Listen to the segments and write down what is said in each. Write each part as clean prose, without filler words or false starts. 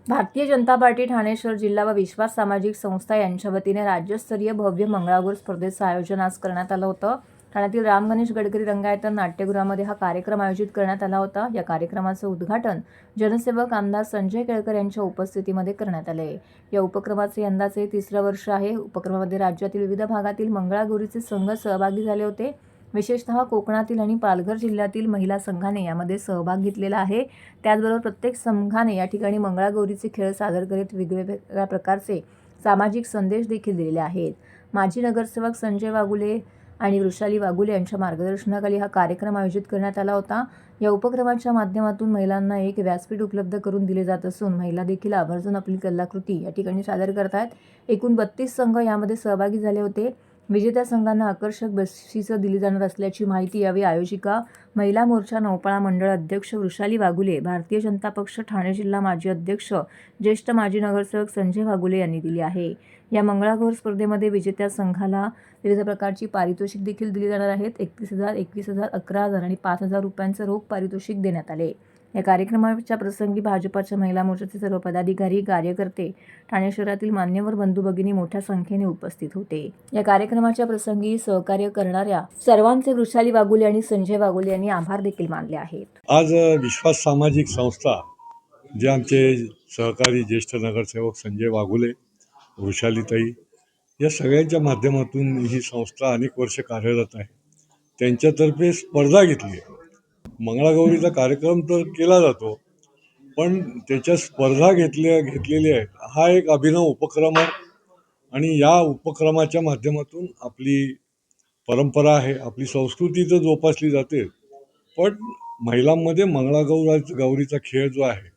Bharatiya Janata party Thane शहर जिल्हा व विश्वास सामाजिक संस्था यांच्या वतीने राज्यस्तरीय भव्य मंगळागौर स्पर्धेचं आयोजन आज करण्यात आलं होतं। ठाण्यातील राम गणेश गडकरी रंगायतन नाट्यगृहामध्ये हा कार्यक्रम आयोजित करण्यात आला होता। या कार्यक्रमाचं उद्घाटन जनसेवक आमदार संजय केळकर यांच्या उपस्थितीमध्ये करण्यात आले। या उपक्रमाचे यंदाचे 3रं वर्ष आहे। उपक्रमामध्ये राज्यातील विविध भागातील मंगळागौरीचे संघ सहभागी झाले होते। विशेषतः कोकणातील आणि पालघर जिल्ह्यातील महिला संघाने यामध्ये सहभाग घेतलेला आहे। त्याचबरोबर प्रत्येक संघाने या ठिकाणी मंगळागौरीचे खेळ सादर करीत वेगवेगळ्या प्रकारचे सामाजिक संदेश देखील दिलेले आहेत। माजी नगरसेवक संजय वाघुले आणि वृषाली वाघुले यांच्या मार्गदर्शनाखाली हा कार्यक्रम आयोजित करण्यात आला होता। या उपक्रमाच्या माध्यमातून महिलांना एक व्यासपीठ उपलब्ध करून दिले जात असून महिला देखील आवर्जून आपली कलाकृती या ठिकाणी सादर करतात। एकूण 32 संघ यामध्ये सहभागी झाले होते। विजेत्या संघांना आकर्षक बक्षिसं दिली जाणार असल्याची माहिती यावेळी आयोजिका महिला मोर्चा नौपाळा मंडळ अध्यक्ष वृषाली वाघुले, भारतीय जनता पक्ष ठाणे जिल्हा माजी अध्यक्ष ज्येष्ठ माजी नगरसेवक संजय वाघुले यांनी दिली आहे। या मंगळागौर स्पर्धेमध्ये विजेत्या संघाला विविध प्रकारची पारितोषिक देखील दिली जाणार आहेत। 31,000, 21,000, 11,000 आणि 5,000 रुपयांचे रोख पारितोषिक देण्यात आले। या कार्यक्रमाच्या प्रसंगी भाजपाच्या महिला मोर्चाचे सर्व पदाधिकारी, कार्यकर्ते, ठाणे शहरातील मान्यवर बंधू भगिनी मोठ्या संख्येने उपस्थित होते। या कार्यक्रमाच्या प्रसंगी सहकार्य करणाऱ्या सर्वांचे वृषाली वाघुले आणि संजय वाघुले यांनी आभार देखील मानले आहेत। आज विश्वास सामाजिक संस्था जे आमचे सहकारी ज्येष्ठ नगरसेवक संजय वाघुले, वृषालीताई या सगळ्यांच्या माध्यमातून ही संस्था अनेक वर्ष कार्यरत आहे। त्यांच्यातर्फे स्पर्धा घेतली आहे। मंगळागौरीचा कार्यक्रम तर केला जातो, पण त्याच्या स्पर्धा घेतलेली आहेत। हा एक अभिनव उपक्रम आहे आणि या उपक्रमाच्या माध्यमातून आपली परंपरा आहे, आपली संस्कृती तर जोपासली जाते, पण महिलांमध्ये गौरीचा खेळ जो आहे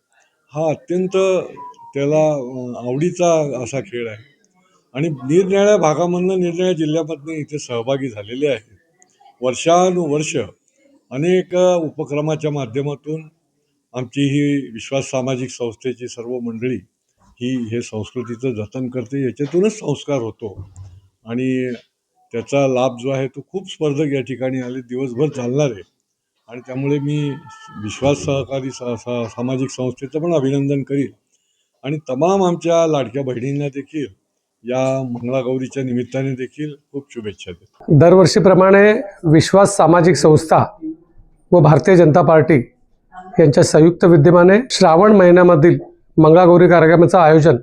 हा अत्यंत त्याला आवडीचा असा खेळ आहे आणि निरनिराळ्या भागामधनं, निरनिराळ्या जिल्ह्यामधनं इथे सहभागी झालेले आहेत। वर्षानुवर्ष अनेक उपक्रमाच्या माध्यमातून आमची ही विश्वास सामाजिक संस्थेची सर्व मंडळी हे संस्कृतीचं जतन करते। याच्यातूनच संस्कार होतो आणि त्याचा लाभ जो आहे तो खूप स्पर्धक या ठिकाणी आले, दिवसभर चालणार आहे आणि त्यामुळे मी विश्वास सहकारी सामाजिक संस्थेचं पण अभिनंदन करीन आणि तमाम आमच्या लाडक्या बहिणींना देखील या मंगळागौरीच्या निमित्ताने देखील खूप शुभेच्छा देतो। दरवर्षीप्रमाणे विश्वास सामाजिक संस्था व भारतीय जनता पार्टी यांच्या संयुक्त विद्यमाने श्रावण महिन्यामधील मंगळागौरी कार्यक्रमाचं आयोजन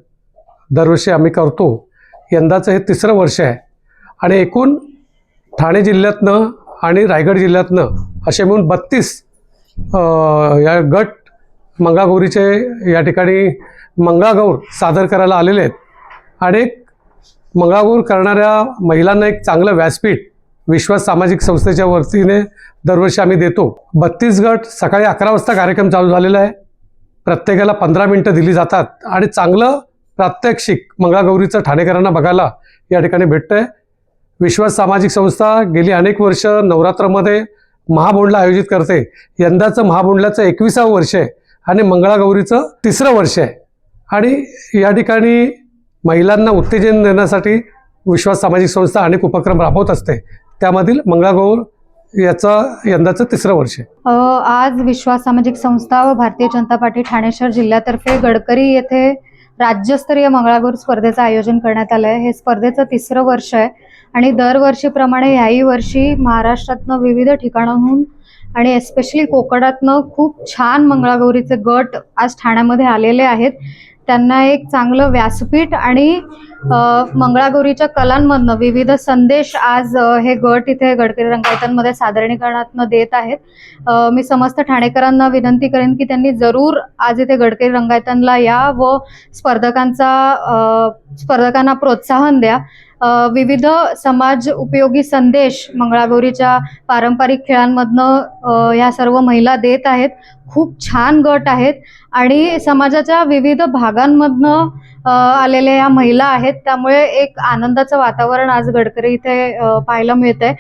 दरवर्षी आम्ही करतो। यंदाचं हे 3रं वर्ष आहे आणि एकूण ठाणे जिल्ह्यातनं आणि रायगड जिल्ह्यातनं असे मिळून 32 या गट मंगळागौरीचे या ठिकाणी मंगळागौर सादर करायला आलेले आहेत आणि मंगळागौर करणाऱ्या महिलांना एक चांगलं व्यासपीठ विश्वास सामाजिक संस्थेच्या वतीने दरवर्षी आम्ही देतो। 32 गट सकाळी 11 वाजता कार्यक्रम चालू झालेला आहे। प्रत्येकाला 15 मिनिटं दिली जातात आणि चांगलं प्रात्यक्षिक मंगळागौरीचं ठाणेकरांना बघायला या ठिकाणी भेटतं आहे। विश्वास सामाजिक संस्था गेली अनेक वर्ष नवरात्रामध्ये महाभोंडला आयोजित करते। यंदाचं महाभोंडल्याचं 21वं वर्ष आहे आणि मंगळागौरीचं 3रं वर्ष आहे आणि या ठिकाणी महिलांना उत्तेजन देण्यासाठी विश्वास सामाजिक संस्था अनेक उपक्रम राबवत असते। त्यामधील मंगळागौर याचं यंदाचं 3रं वर्ष आहे। आज विश्वास सामाजिक संस्था व भारतीय जनता पार्टी ठाणे शहर जिल्ह्यातर्फे गडकरी येथे राज्यस्तरीय मंगळागौर स्पर्धेचं आयोजन करण्यात आलं आहे। हे स्पर्धेचं 3रं वर्ष आहे आणि दरवर्षीप्रमाणे याही वर्षी महाराष्ट्रातनं विविध ठिकाणाहून आणि एस्पेशली कोकणातनं खूप छान मंगळागौरीचे गट आज ठाण्यामध्ये आलेले आहेत। त्यांना एक चांगलं व्यासपीठ आणि मंगळागौरीच्या कलांमधनं विविध संदेश आज हे गट इथे गडकरी रंगायतांमध्ये सादरीकरणातनं देत आहेत। मी समस्त ठाणेकरांना विनंती करेन की त्यांनी जरूर आज इथे गडकरी रंगायतांना या व स्पर्धकांना प्रोत्साहन द्या। विविध समाज उपयोगी संदेश मंगळागौरीच्या पारंपरिक खेळांमधनं ह्या सर्व महिला देत आहेत। खूप छान गट आहेत आणि समाजाच्या विविध भागांमधनं आलेल्या या महिला आहेत, त्यामुळे एक आनंदाचं वातावरण आज गडकरी इथे पाहायला मिळतंय।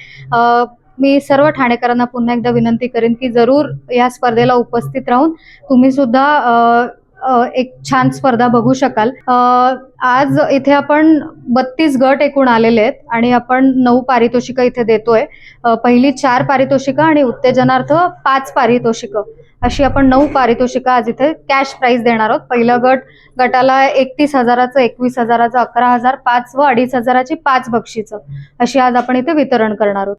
मी सर्व ठाणेकरांना पुन्हा एकदा विनंती करेन की जरूर या स्पर्धेला उपस्थित राहून तुम्ही सुद्धा एक छान स्पर्धा बघू शकाल। आज इथे आपण 32 गट एकूण आलेले आहेत आणि आपण 9 पारितोषिकं इथे देतोय। पहिली 4 पारितोषिकं आणि उत्तेजनार्थ 5 पारितोषिकं अशी आपण 9 पारितोषिकं आज इथे कॅश प्राइज देणार आहोत. पहिला गटाला 31,000चं, 21,000चं, 11,000, 5 व 2,500ची 5 बक्षिसं अशी आज आपण इथे वितरण करणार आहोत.